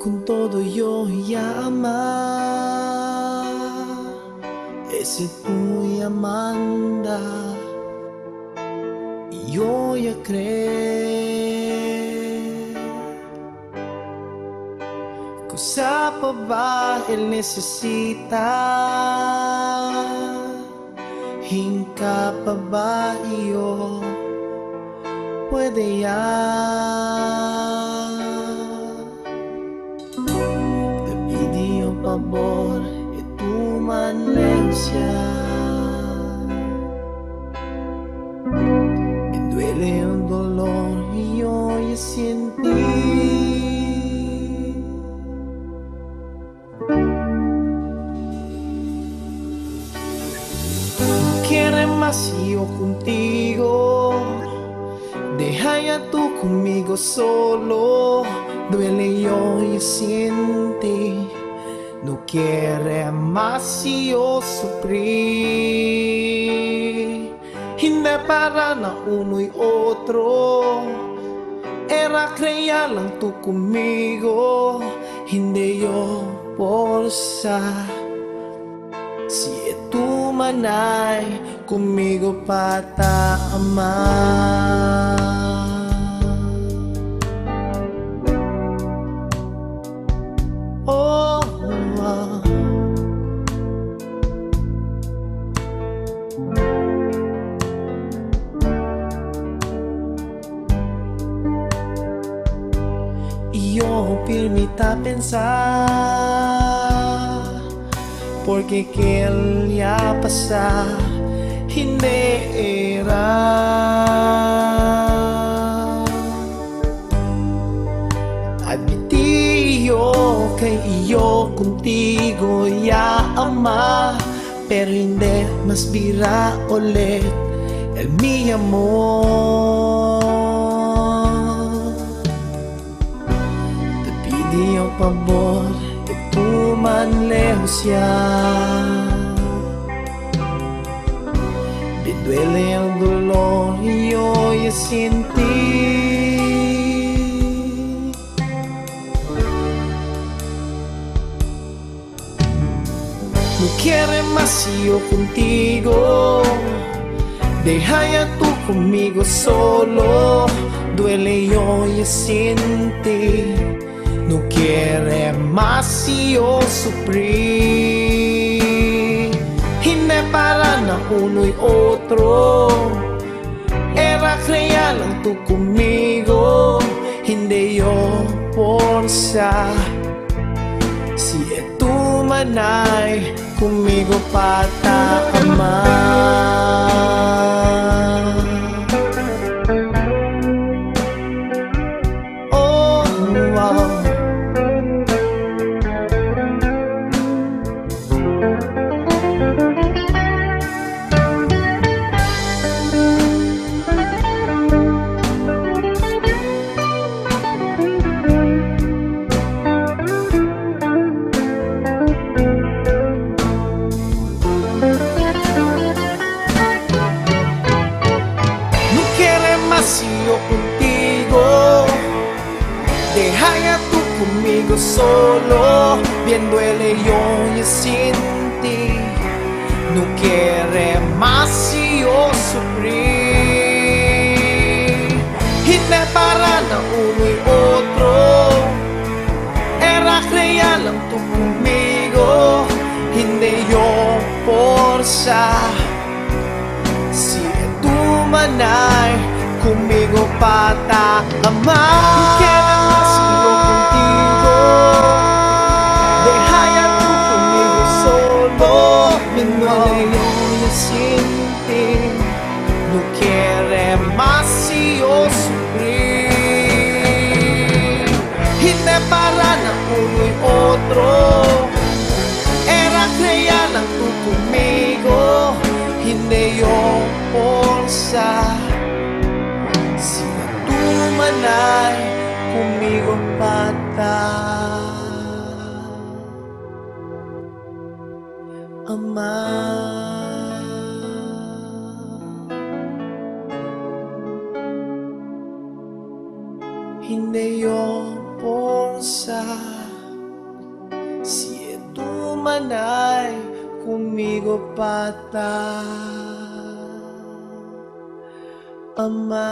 con todo yo llama, ese tu Amanda, y yo ya creer. Cosa pa ba el necesita? Hingka pa ba iyo puede ya? Te pidió favor y tu malencia. Me duele un dolor y yo ya sentí. Quiere más yo contigo, deja ya tú conmigo solo. Duele yo y siente, no quiere más yo sufrir. Hindi para na uno y otro, era creya lang tú conmigo, hindi yo porsa. Si tu manay conmigo patama. Oh, oh. Yo permita pensar, porque que él ya pasa hindi era. Admitiyo kay iyo contigo ya ama, pero hindi mas bira ulit el mi amor. Te pidió favor y tú man lejos ya. Me duele el dolor y yo ya sin ti. No quiere más yo contigo, deja ya tú conmigo solo. Duele yo ya sin ti, no quiere más yo sufrir. Hindi para na uno y otro, era creya lang tú conmigo, hindi yo porsa. Si tu manay conmigo patama. Oh, wow. Yo contigo, deja ya tú conmigo solo. Bien duele yo ya sin ti, no quiere más yo sufrir. Hindi para na uno y otro, era creya lang tú conmigo, hindi yo porsa. Si tu manay conmigo patama. Quiero más yo contigo, deja ya tú conmigo solo. Me duele yo ya sin ti, no quiere más yo sufrir. Hindi para na uno y otro, era creya lang tú conmigo, hindi yo porsa. Manay conmigo pata ama. Hindi yo porsa. man ay kumigo pata Ama.